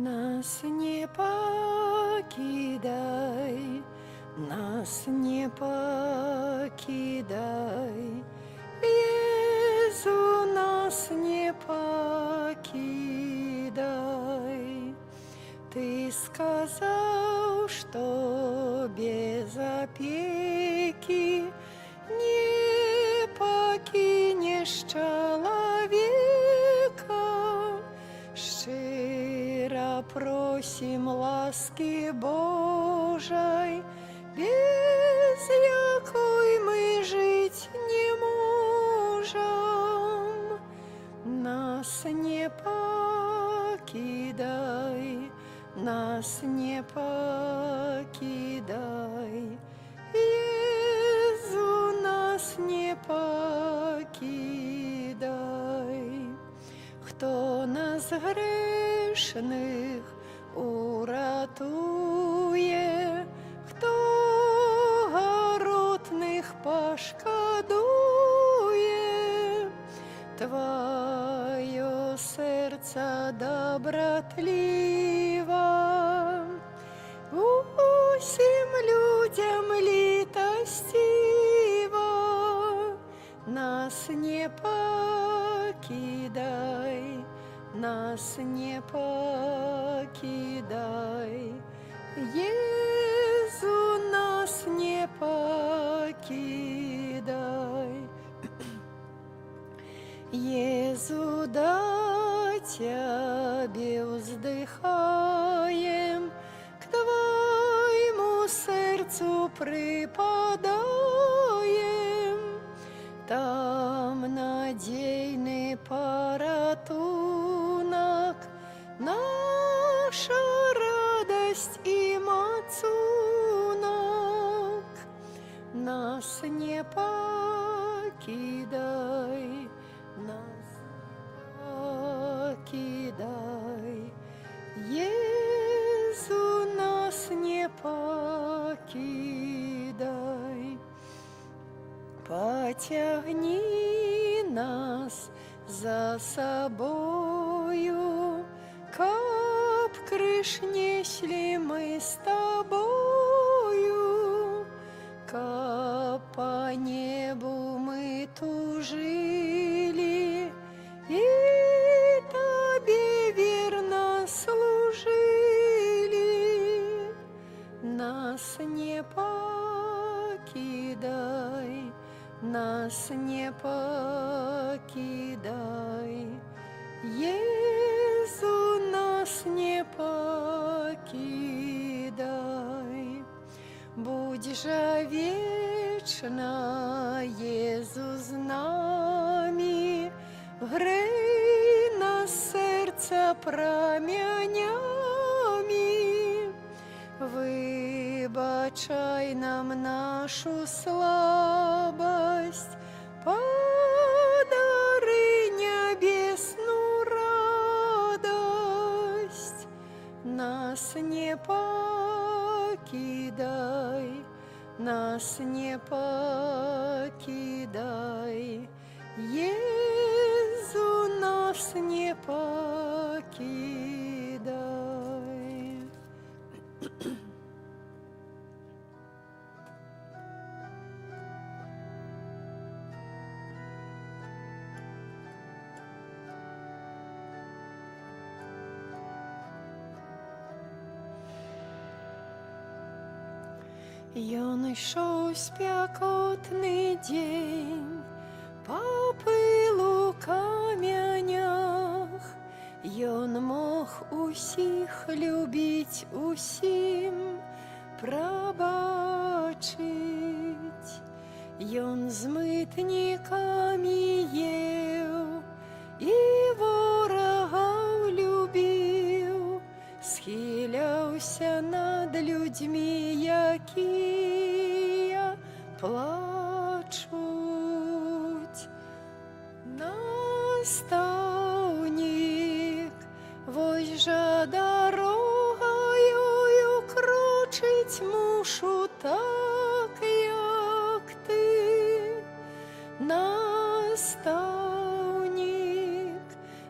Нас не покидай, нас не покидай, Езу, нас не покидай. Ты сказал, что без опеки не покинешь человека. Щиро просим ласки Божей, без якой мы жить не можем. Нас не покидай, нас не покидай, Езу, нас не покидай. Кто нас грешных уратує, хто горотних пошкодує, Твоє серце добротливо, усім людям літостиво. Нас не покидай, нас не покидай, Езу, нас не покидай. Езу, до Тебе вздыхаем, к Твоему сердцу припадаем. Там надейный порятунок, наша радость и мацунок. Нас не покидай, нас не покидай, Езу, нас не покидай. Потягни нас за собою, каб крыш несли мы с Тобою, каб по небу мы тужили и Тебе верно служили. Нас не покидай, нас не покидай, Езу, нас не покидай. Будь же вечно, Езу, с нами, грей нас сердце промянями. Выбачай нам нашу слабость, подари небесную радость. Нас не покидай, нас не покидай, Езу, нас не покидай. Ён ішов спякотний день по пилу камянях, Ён мог усіх любить, усім пробачить. Ён з митниками ел і ворогов любив, схиляўся над людьми, якія плачуть. Наставник, вось жа дорогою крочить мушу так, як ти. Наставник,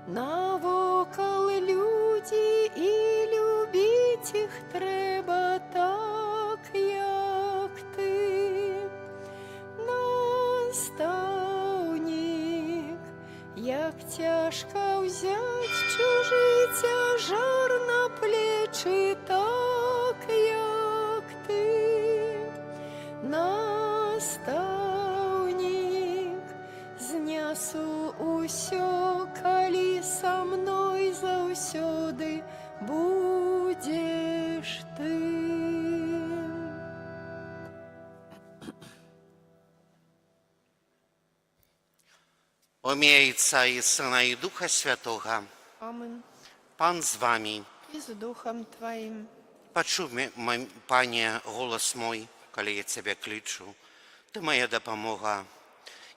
навокал люди і тяжко взять чужий тяжар на плечі, так як ти, наставник, знясу усё, калі са мной заўсёды будеш ты. В ім'я Отця і Сина і Духа Святого. Амин. Пан з вами. І з Духом Твоїм. Почув, Пане, голос мой, коли я Тебе кличу. Ти моя допомога.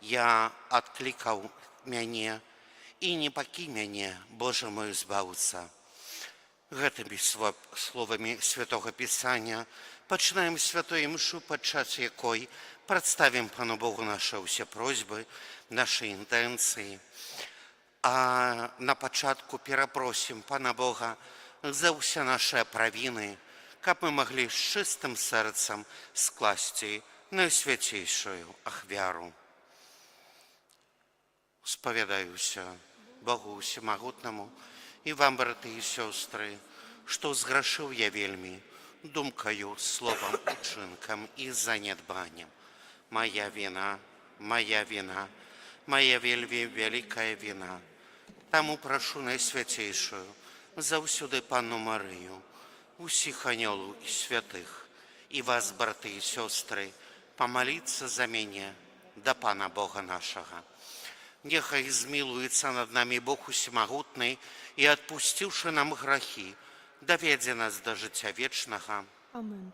Я откликав мене, і не покинь мене, Боже мой, збавиться. Гэтымі словамі Святого Писання починаємо святою мшу, падчас якої представимо Пану Богу наші усі просьби, наші інтенції. А на початку перепросимо Пана Бога за усі наші провини, каб ми могли з чистим серцем скласти найсвятейшую ахвяру. Сповідаюся Богу Всемогутному і вам, брати і сестри, що зграшив я вельми думкою, словом, учинком і занедбанням. Моя вина, моя вина, моя вельми великая вина. Тому прошу найсвятейшую, завсюди Панну Марію, усіх аньолів і святих, і вас, брати і сестри, помолиться за мене до Пана Бога нашого. Нехай змилуется над нами Бог Усемогутный и, отпустивши нам грехи, доведе нас до життя вечного. Амин.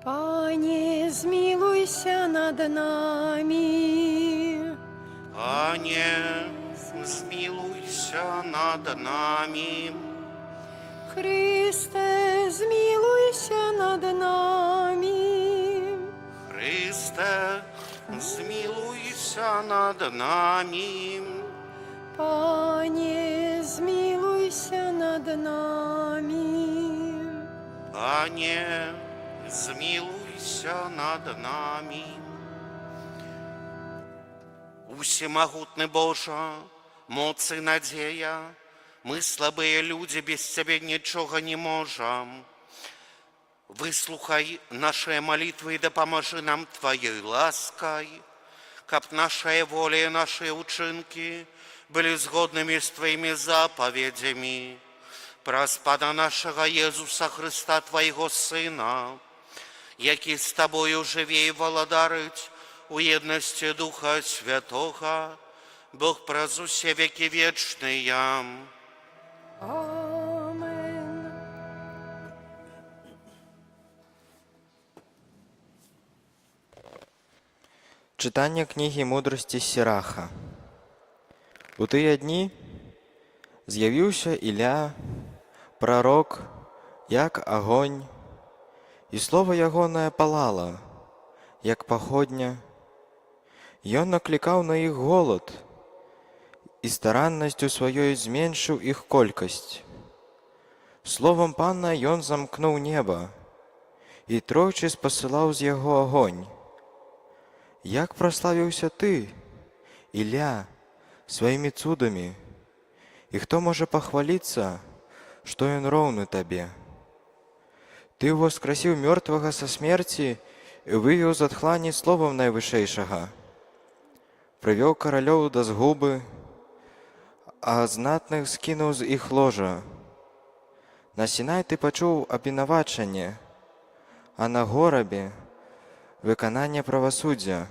Пане, змилуйся над нами. Пане, змилуйся над нами. Христе, змилуйся над нами. Христе, змилуйся над нами. Пане, змилуйся над нами. Пане, змилуйся над нами. Усемогутный Боже, моц и надея, мы слабые люди, без Тебя ничего не можем. Выслухай наши молитвы и допоможи нам Твоей лаской, каб наша воля и наши учинки были сгодными с Твоими заповедями. Праз Пана нашего Иисуса Христа, Твоего Сына, який з Тобою живе і владарить у єдності Духа Святого, Бог праз усе веки вечные. Амен. Читання книги мудрості Сіраха. У тыя дні з'явіўся Ілля, прарок, як агонь, і слова ягонае палала, як паходня. Ён наклікаў на іх голад, і стараннасцю сваёй зменшыў іх колькасць. Словам Пана ён замкнуў неба, і тройчы спасылаў з яго агонь. Як праславіўся ты, Ілля, сваімі цудамі, і хто можа пахваліцца, што ён роўны табе? Ты ўваскрасіў мёртвага са смерці і вывеў з адхлані словам найвышэйшага. Прывёў каралёў да згубы, а знатных скінуў з іх ложа. На Сінай ты пачуў абвінавачанне, а на горабе выкананне правасуддзя.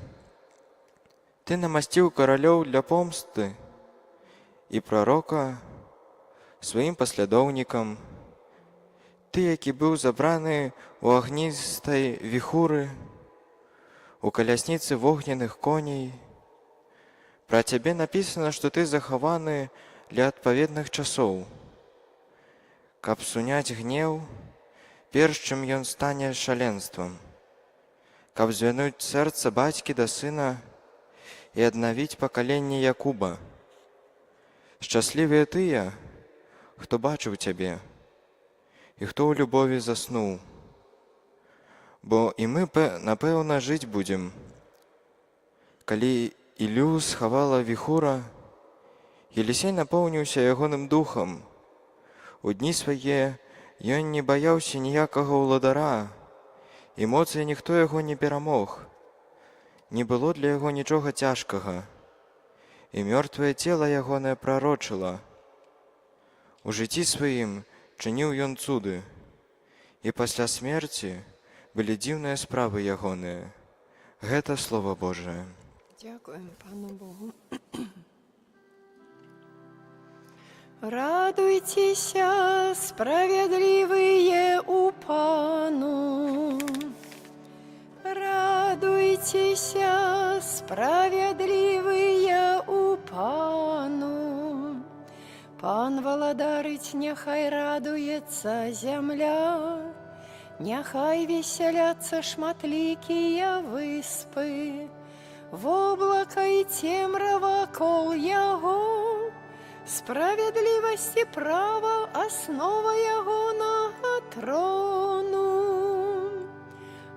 Ты намасціў каралёў для помсты і прарока сваім паслядоўнікам. Ты, які быў забраны ў агністай віхуры, у калясніцы вогненных коней. Пра цябе напісана, што ты захаваны для адпаведных часоў, каб суняць гнеў, перш чым ён стане шаленствам, каб звярнуць сэрца бацькі да сына і аднавіць пакаленне Якуба. Шчаслівыя тыя, хто бачыў цябе, і хто ў любові заснуў. Бо і мы, напэўна, жыць будзем. Калі Ілю схавала віхура, Елісей напоўніўся ягоным духам. У дні свае ён не баяўся ніякага ўладара, і моцай ніхто яго не перамог. Не было для яго нічога цяжкага, і мёртвае цела ягонае прарочыла. У жыцці сваім чыніў ён цуды, і пасля смерці былі дзіўныя справы ягоныя. Гэта Слова Божае. Дякуем Пану Богу. Радуйтеся, справедливые у Пану. Радуйтеся, справедливые у Пану. Пан валадарыць, няхай радуецца зямля, няхай весяляцца шматлікія выспы, воблака і цемрава кол яго, справядлівасць і права аснова ягонага трону.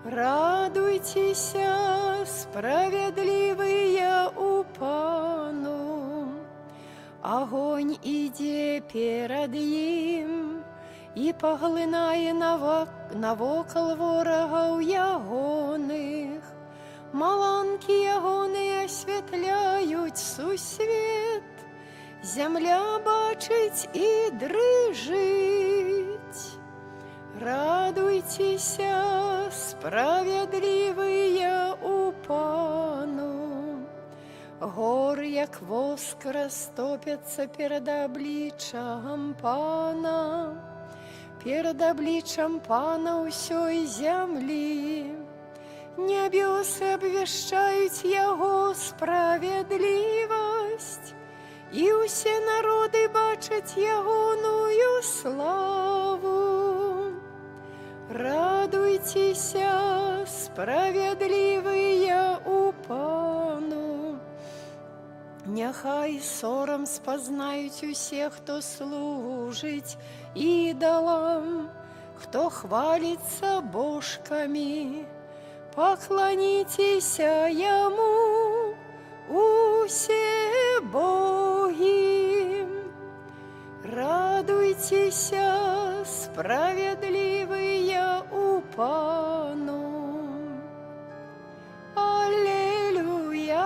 Радуйцеся, справядлівыя у Пану. Агонь ідзе перад ім і паглынае навокал ворагаў ягоных. Маланкі ягоныя асвятляюць сусвет, зямля бачыць і дрыжыць. Радуйцеся, справядлівыя у Пану. Гор, як воск, растопяцца перад абліччам Пана, перад абліччам Пана ўсёй зямлі. Нябёсы абвяшчаюць яго справядлівасць, і ўсе народы бачаць ягоную славу. Радуйцеся, справядлівыя у Пану. Няхай сорам спазнаюць усе, хто служыць ідалам, хто хваліцца божкамі. Пакланіцеся яму, усе богі. Радуйцеся, справядлівыя у Пану. Аллилуйя,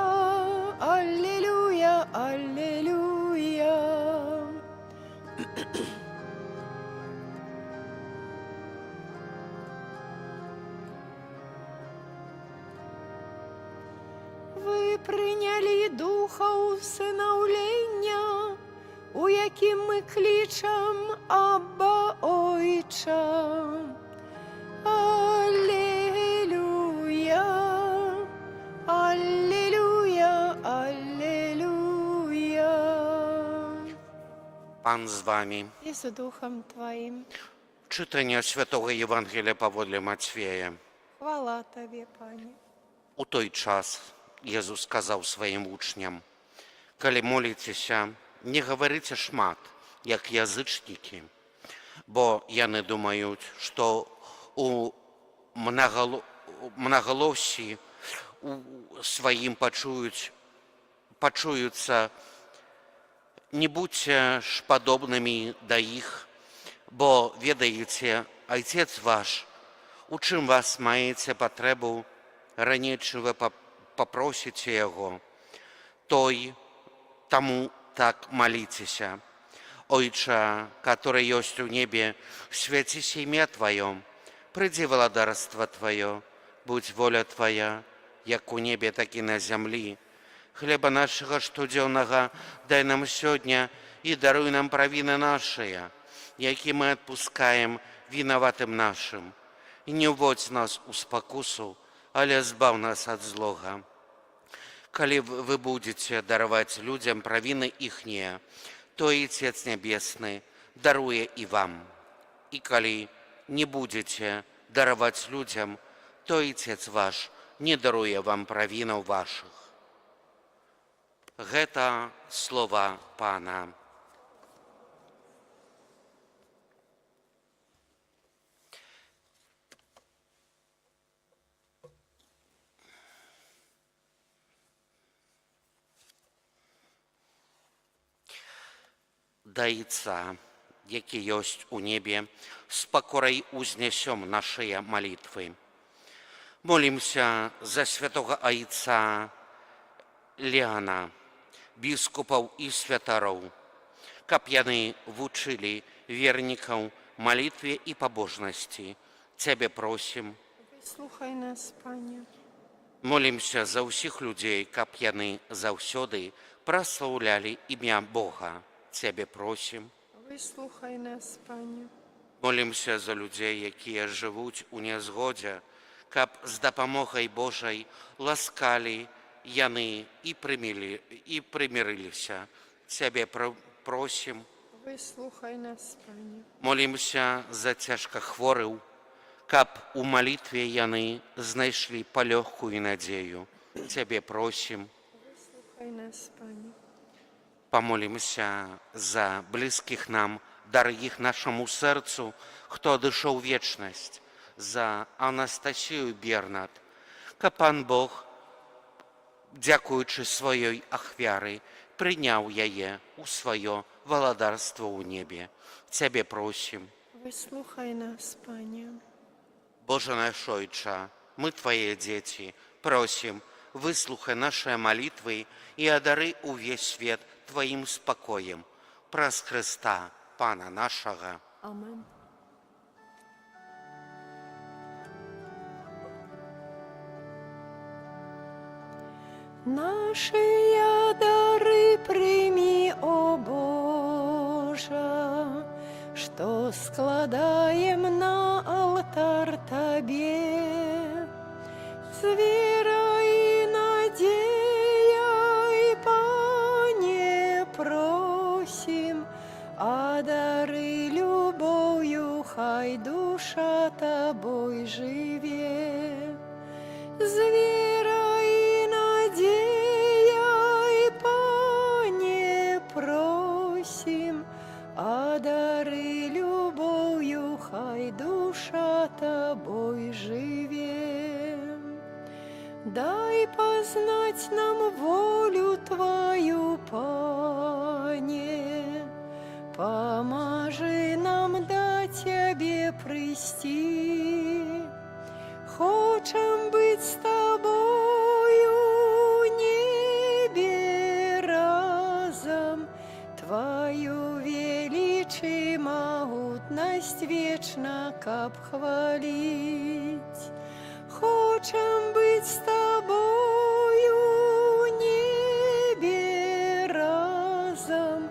аллилуйя, аллилуйя. Вы прынялі духа усынаўлення, у якім мы клічам Абба, Ойча. Аллилуйя, аллилуйя, аллилуйя. Пан з вами. І з духом твоїм. Читання Святого Євангелія паводле Матвея. Хвала Тобі, Пане. У той час Jesús сказаў сваім вучням: «Калі моліцеся, не гаварыце шмат, як язычнікі, бо яны думаюць, што у мнагалоссі сваім пачуюцца. Не будьце ж падобнымі да іх, бо ведаеце, Айцец ваш, у чым вас маеце патрэбу, раней, чым вы попросіце яго, таму так моліцеся. Ойча, который ёсць у небе, свяціся імя Твоё, прыйдзі валадарства Твоё, будь воля Твоя, як у небе, так і на зямлі. Хлеба нашага штодзённага дай нам сёння і даруй нам правіны нашыя, які мы адпускаем вінаватым нашым. І не ўводзь нас у спакусу, але збаў нас ад злога. Калі вы будзеце дараваць людзям правіны іхнія, то і Отец Нябесны даруе і вам. І калі не будзеце дараваць людзям, то і Отец ваш не даруе вам правінаў вашых. Гэта слова Пана. да Отца, які ёсць у небе, з пакорай узнясём нашыя малітвы. Молімся за святого Отца Леана, біскупаў і святароў, каб яны вучылі вернікаў малітве і пабожнасці. Цябе просім. Выслухай нас, Пане. Молімся за ўсіх людзей, каб яны заўсёды праслаўлялі імя Бога. Цябе просім. Выслухай нас, Пане. Молімся за людзей, якія жывуць у нязгодзе, каб з дапамогай Божай ласкалі яны і прымірыліся. Цябе просім. Выслухай нас, Пане. Молімся за цяжкахворых, каб у малітве яны знайшлі палёгкую надзею. Цябе просім. Выслухай нас, Пане. Памолімся за блізкіх нам, дарагіх нашаму сэрцу, хто адышоў вечнасць, за Анастасію Бернат, каб Пан Бог, дзякуючы сваёй ахвяры, прыняў яе ў сваё валадарство ў небе. Цябе просім. Выслухай нас, Пане. Боже наш Ойча, мы Твае дзеці, просім, выслухай нашыя малітвы і адары ўвесь свет Тваім спакоем. Праз Хрыста, Пана нашага. Амен. Наши дары прими, о Боже, что складаем на алтарь Тебе. С верой и надеей, Пане, просим, а дары любовью хай душа Тобой живе. С верой и надеей, Пане, просим, а дары любовью хай душа Тобой живе. Дай познать нам волю Твою, Пане, поможи нам до Тебе прийти. Хочем быть с Тобою в небе разом, Твою величие, могутность вечно каб хвалить. Хочем быть с Тобою в небе разом,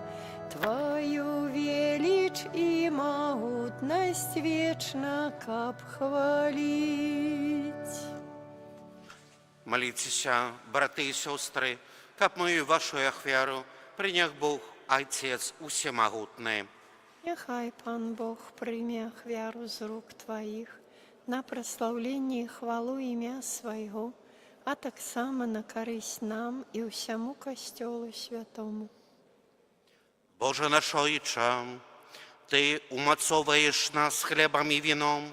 Твою величь и могутность вечно каб хвалить. Моліться, брати і сестри, каб мою вашу ахвяру прийняв Бог, Отец усемогутний. Нехай Пан Бог прийме ахвяру з рук Твоих на прославление и хвалу имя Своего, а так само на користь нам и всему Костелу Святому. Боже наш Ойче, Ти умацовуєш нас хлебом і вином,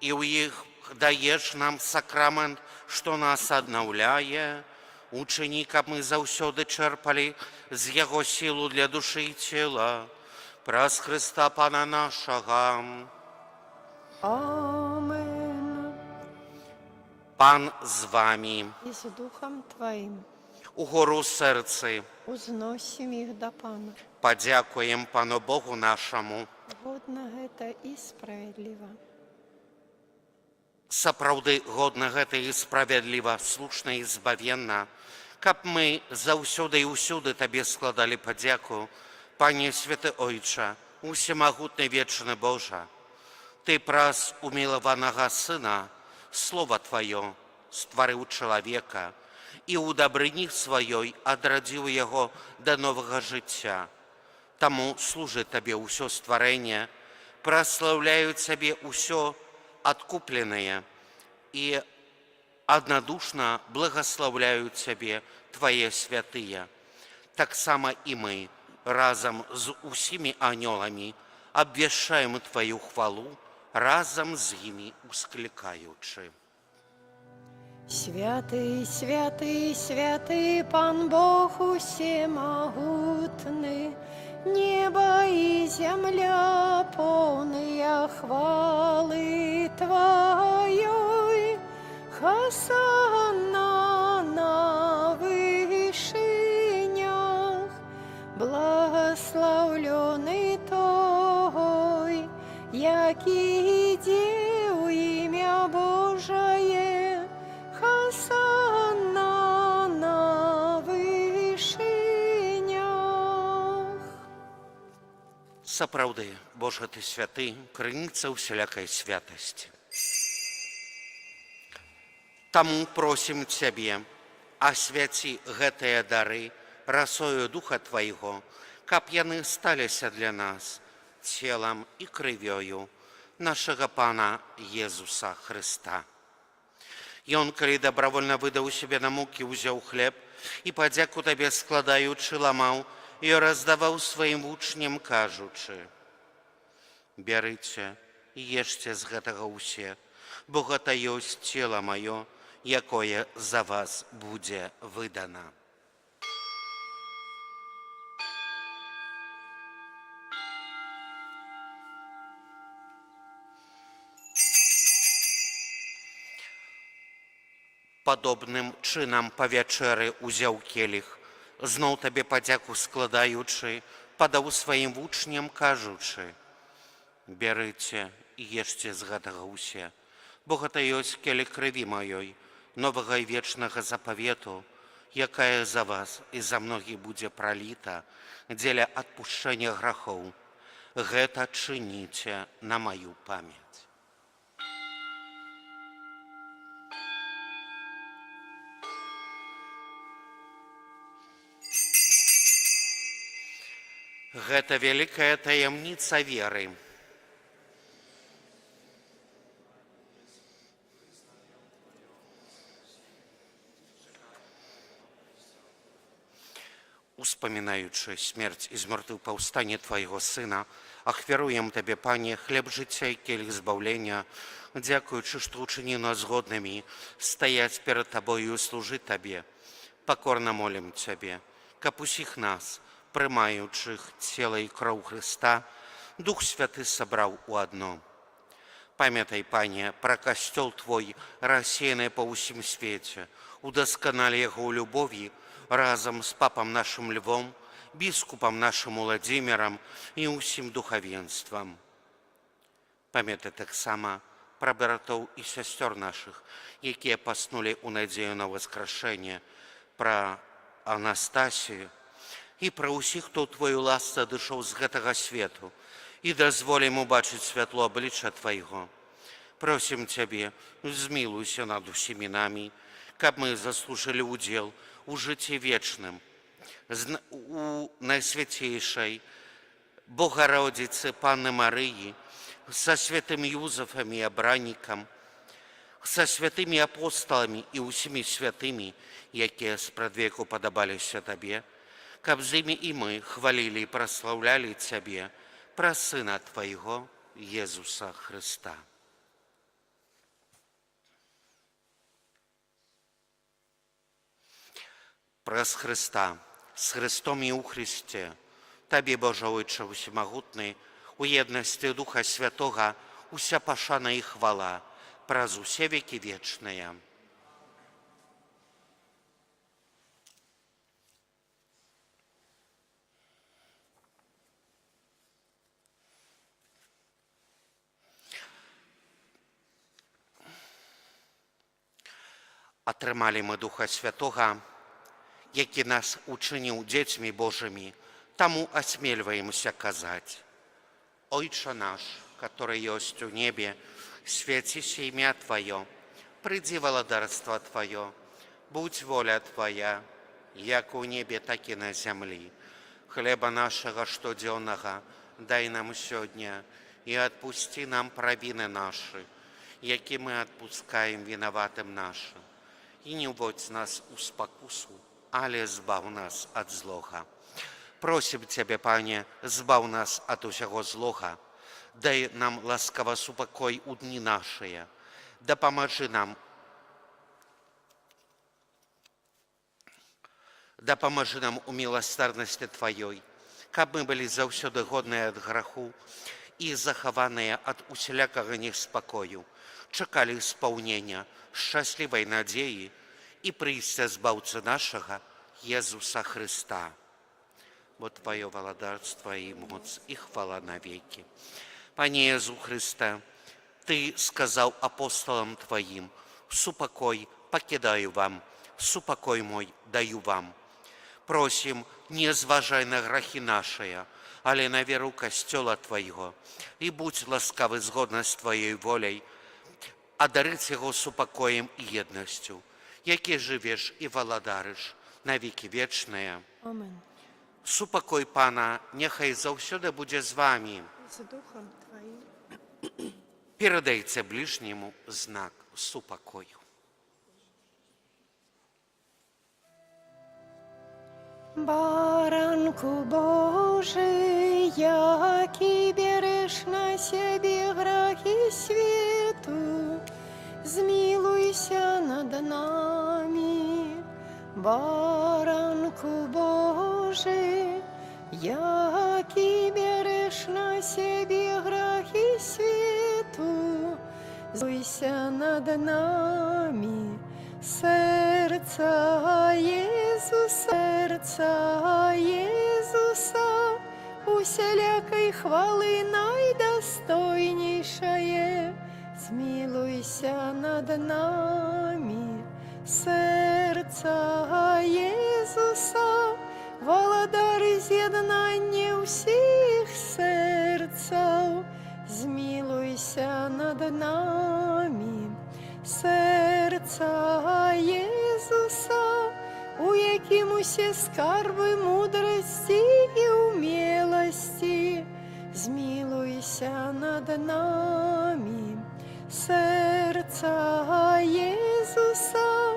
і у їх даєш нам сакрамент, що нас обновляє. Учини, каб ми завсёды черпали з Його силу для душі і тіла. Праз Христа Пана нашого. Амен. Пан з вами. И с Духом Твоим Угору серці узносим их до Пана. подякуємо Пану Богу нашому. Годно это и справедливо. Сапраўды годна гэта і справядліва, слушна і збавенна, каб мы заўсёды і ўсюды Табе складалі падзяку, Пане Святы Ойча, усемагутны вечны Божа. Ты праз умілаванага Сына, Слова Тваё, стварыў чалавека і ў дабрыні сваёй адрадзіў яго да новага жыцця. Таму служыць Табе ўсё стварэнне, праслаўляюць Цябе ўсё адкупленыя і аднадушна благаслаўляюць Цябе Твае святыя. Таксама і мы разам з усімі анёламі абвяшчаем Тваю хвалу, разам з імі усклікаючы. Святый, святый, святый Пан Бог усемогутный, Небо и земля полные хвалы Твоей, Хосанна на вышинях, благословленный Той, яки иде у имя Божие, Хосанна на вышинях. Сапраўды, Божа ты святы, крыніца ўсялякай святасці. Таму просім Цябе, асвяці гэтыя дары расою Духа Твайго, каб яны сталіся для нас целам і крывёю нашага Пана Езуса Хрыста. Ён, калі дабравольна выдаў сябе на мукі, узяў хлеб і, падзяку Табе складаючы, ламаў і раздаваў сваім вучням, кажучы: «Бярыце і ешце з гэтага ўсе, бо гэта ёсць цела маё, якое за вас будзе выдана». Падобным чынам па вячэры ўзяў келіх, зноў Табе падзяку складаючы, падаў сваім вучням, кажучы: «Бярыце і ешце з гэтага ўсе, бо гэта ёсць келіх крыві маёй, новага і вечнага запавету, якая за вас і за многіх будзе праліта дзеля адпушчэння грахоў. Гэта чыніце на маю памяць». Гэта вялікая таямніца веры. Успамінаючы смерць і змёртвапаўстанне Твайго Сына, ахвяруем Табе, Пане, хлеб жыцця і келіх збаўлення, дзякуючы, што ўчыніў нас годнымі стаяць перад Табою і служыць Табе. Пакорна молім Цябе, каб усіх нас, прымаючых цела і кроў Хрыста, Дух Святы сабраў у адно. Памятай, Пане, пра касцёл Твой, рассеяны па ўсім свеце, удасканалі яго ў любові, разам з папам нашым Львом, біскупам нашым Уладзімірам і ўсім духавенствам. Памятай таксама пра братоў і сясцёр нашых, якія паснулі ў надзею на васкрашэнне, пра Анастасію і пра ўсіх, хто ў Твою ласцы адышоў з гэтага свету, і дазволім убачыць святло аблічча Твайго. Просім Цябе, змілуйся над усімі намі, каб мы заслужылі ўдзел у жыцці вечным, у найсвяцейшай Богородицы Панны Марыі, са святым Юзафам і абраннікам, са святымі апосталамі і ўсімі святымі, якія спрадвеку падабаліся Табе, каб з імі і мы хвалілі і праслаўлялі Цябе праз Сына Твайго, Езуса Хрыста. Праз Хрыста, з Хрыстом і ў Христе, Табе, Божа Ойча Усімагутны, у єдності Духа Святого, уся пашана і хвала, праз усе веки вечныя. Атрымалі мы Духа Святого, які нас учыніў дзецьмі Божымі, таму асмельваемся казаць: «Ойча наш, который ёсць у небе, свяціся імя Твое, прыйдзі валадарства Твое, будь воля Твоя, як у небе, так і на зямлі. Хлеба нашага штодзённага дай нам сёння, і адпусці нам правіны нашы, які мы адпускаем вінаватым нашым. І не ўводзь нас у спакусу, але збаў нас ад злога. Просім Цябе, Пане, збаў нас ад усяго злога, дай нам ласкава супакой у дні нашыя, дапамажы нам у міластарнасці Тваёй, каб мы былі заўсёды годныя ад граху і захаваныя ад усялякага неспакою, чакалі спаўнення шчаслівай надзеі і прыйсця збаўцы нашага Езуса Христа. Бо Твое валадарство і моц і хвала навеки. Пане Езу Христе, Ты сказаў апостолам Твоим: супокой покидаю вам, супокой мой даю вам. Просим, не зважай на грахи наши, але на веру костела Твоего, и будь ласкавы згодно с Твоей волей, одарить его супокоем и едностью, яке живешь и валадарыш на веки вечные. Amen. Супокой Пана нехай заўсёды будзе з вами. З Духом Твоим. Передайте ближнему знак супокою. Баранку Божий, який береш на себе грехи світу, змилуйся над нами. Баранку Божий, який береш на себе грехи світу, змилуйся над нами. Серця Єзуса, усілякої хвали найдостойнішає, змилуйся над нами. Серця Єзуса, володар з'єднання усіх серців, змилуйся над нами. Серця Єзуса, у яким усі скарби мудрості і умілості, змилуйся над нами. Серця Єзуса,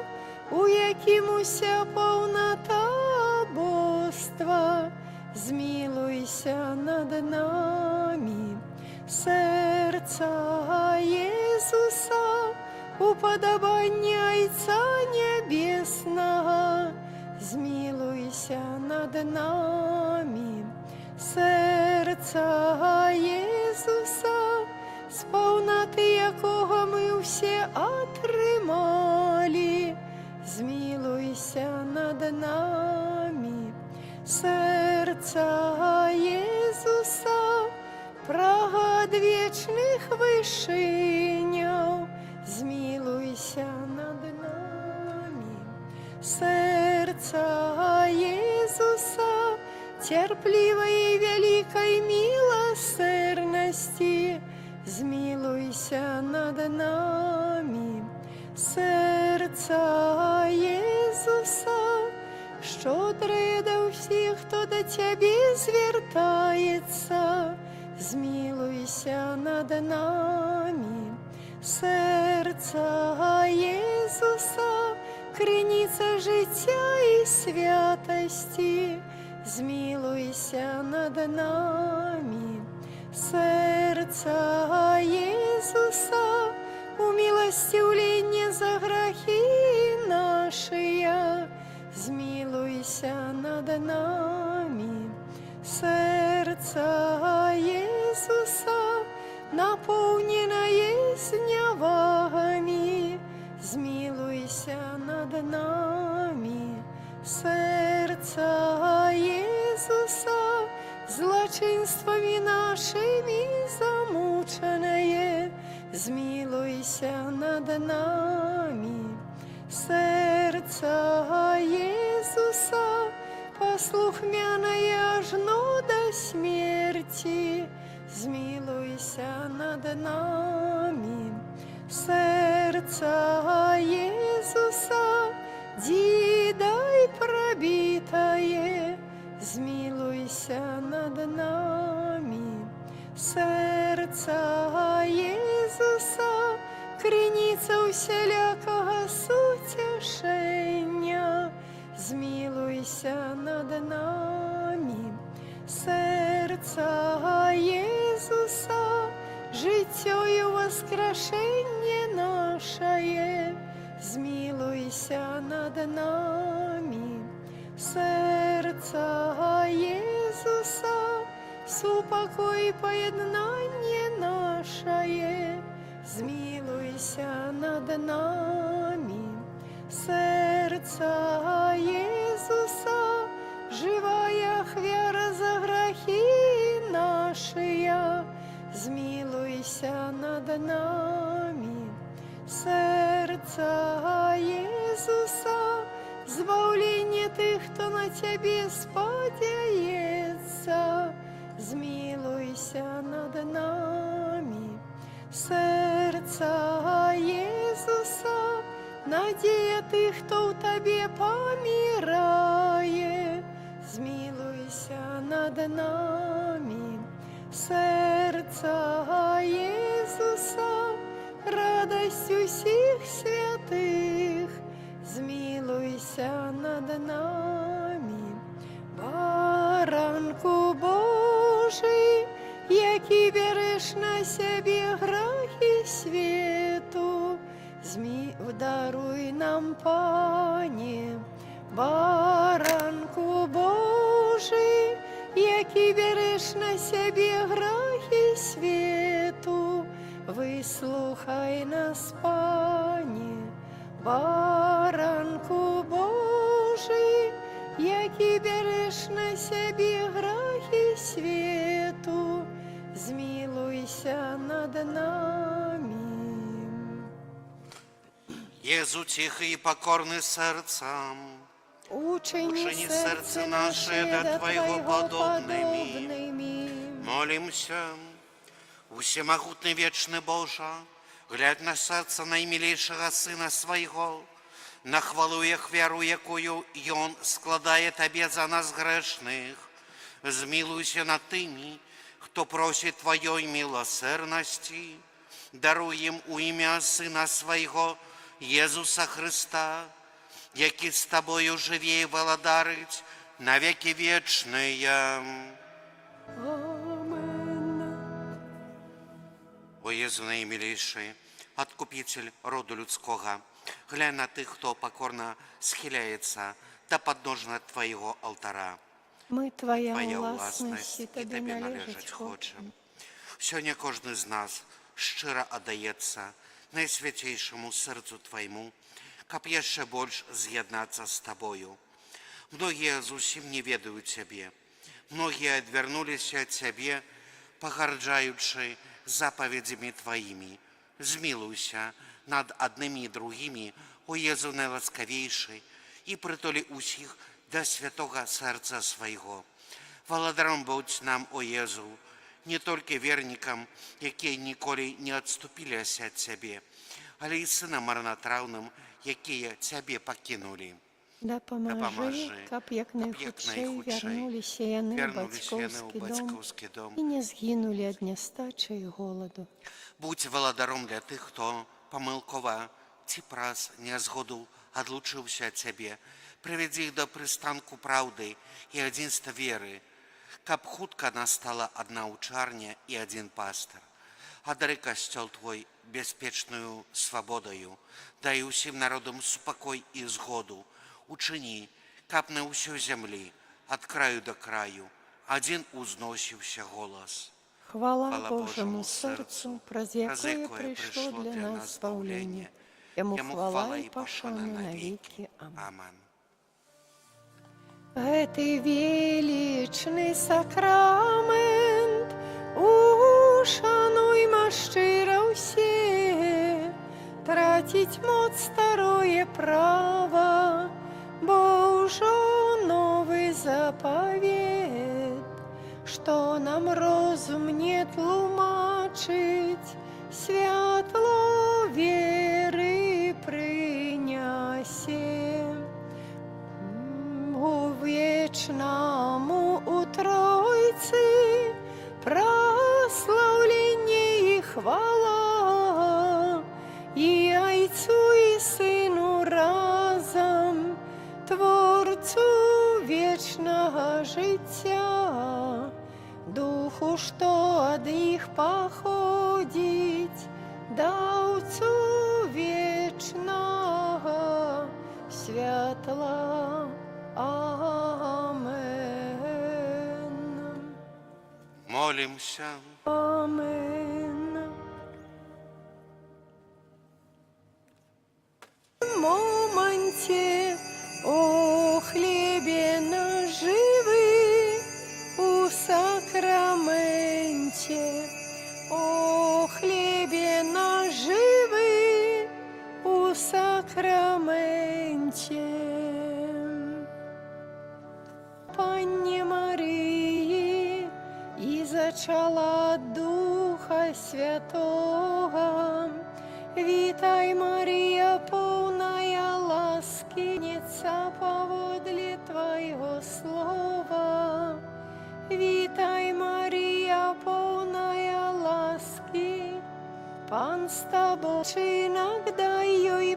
у яким уся повнота божства, змилуйся над нами. Серця Єзуса, уподобання Отця Небесного, змилуйся над нами. Серця Єзуса, з повноти якого ми всі отримали, змилуйся над нами. Серця Єзуса, прага вічних вишинів, змилуйся над нами. Серця Єзуса, терпливої великої милосердності, змилуйся над нами. Серця Єзуса, щодре до всіх, хто до Тебе звертається, змилуйся над нами. Серця Єзуса, криниця життя і святості, змилуйся над нами. Серця Єзуса, умилостивлення за грехи наші, змилуйся над нами. Серця Єзуса, наповнене зневагами, змилуйся над нами. Серця Єзуса, злочинствами нашими замучене, змилуйся над нами. Серця Єзуса, послухмяное ожно до смерти, змилуйся над нами. Серця Єзуса, дідой пробитое, змилуйся над нами. Серця Єзуса, криниця усілякого сутішення, змилуйся над нами. Серця Єзуса, життя і воскрешення наше, змилуйся над нами. серця Єсуса, супокой поєднання наше, змилуйся над нами. Серця Єсуса, живая хвера за грехи наши, змилуйся над нами. Серця Єсуса, збавлення тих, хто на тебе сподяється, змилуйся над нами. Серця Єсуса, надія тих, хто в тобі помирає, змилуйся над нами. Серця Єсуса, радость усіх святих, змилуйся над нами. Баранку Божий, який береш на себе грехи світу, даруй нам, Пане. Баранку Божий, який береш на себе грехи світу, вислухай нас, Пане. Баранку Божий, який береш на себе грехи світу, змилуйся над нами. Єзу тихий і покорний серцем, Учини серце наше до Твоего подобными. Молимся, всемогутный вечный Боже, глядь на серце наймилейшего Сына Своего, на хвалу и хвяру, якую и Он складає Тебе за нас грешных. Змилуйся над тими, кто просит Твоей милосердности, даруй им у ім'я Сина Своего, Єсуса Христа, який з Тобою живе і володарить на веки вечные. Амен. О Єзу наимилейший, Откупитель роду людского, глянь на тих, хто покорно схиляється до подножия Твоего алтара. Ми Твоя Твоя власність, власність і і Тобі Тобі належить належить хочемо. хочем. Сьогодні кожен з нас щиро отдається найсвятейшему серцу Твоему, как еще больше з'єднатися с Тобою. Многие зовсім не ведают Тебе, многие отвернулись от Тебе, погарджаючи заповедями Твоими. Змилуйся над одними и другими, о Єзу найласкавейший, и притулі усіх до святого серця Своего. Володаром будь нам, о Єзу, не тільки вірникам, які ніколи не відступилися від Тебе, але й синам марнотравним, які Тебе покинули. Допоможи, каб як найхутчей вернулися яны ў бацькоўскі дом і не згинули ад нястачы і голаду. Будь володаром для тих, хто помилково ці праз нязгоду одлучився від Тебе. Приведи їх до пристанку правди і единства віри, каб хутко настала одна учарня і один пастор. Одари костел Твой безпечною свободою, дай усім народам спокой і згоду. Учини, каб на усю землі, от краю до краю, один узносився голос. Хвала Божому серцу, праз якое прийшло для нас збавлення. Йому хвала і пошана навіки. Амин. Амин. Гэтый величный сакрамент ушануйма шчыра ўсе, траціць моц старое права, бо ўжо новы запавет, што нам розум не тлумачыць, святло веры прынясе. У вечнаму у Тройцы прославленне и хвала, и Отцу и Сыну разом, Творцу вечного життя, Духу, что от их походить, Даўцу вечного святла. Аминь. Помолимся. Амен. В моменте о хлебе наживы, у сакраменте о хлебе наживы, у сакраменте. Панне Марии, и зачала от Духа Святого, витай, Мария, полная ласки, неца поводле Твоего слова. Витай, Мария, полная ласки, Пан с тобой, иногда ее и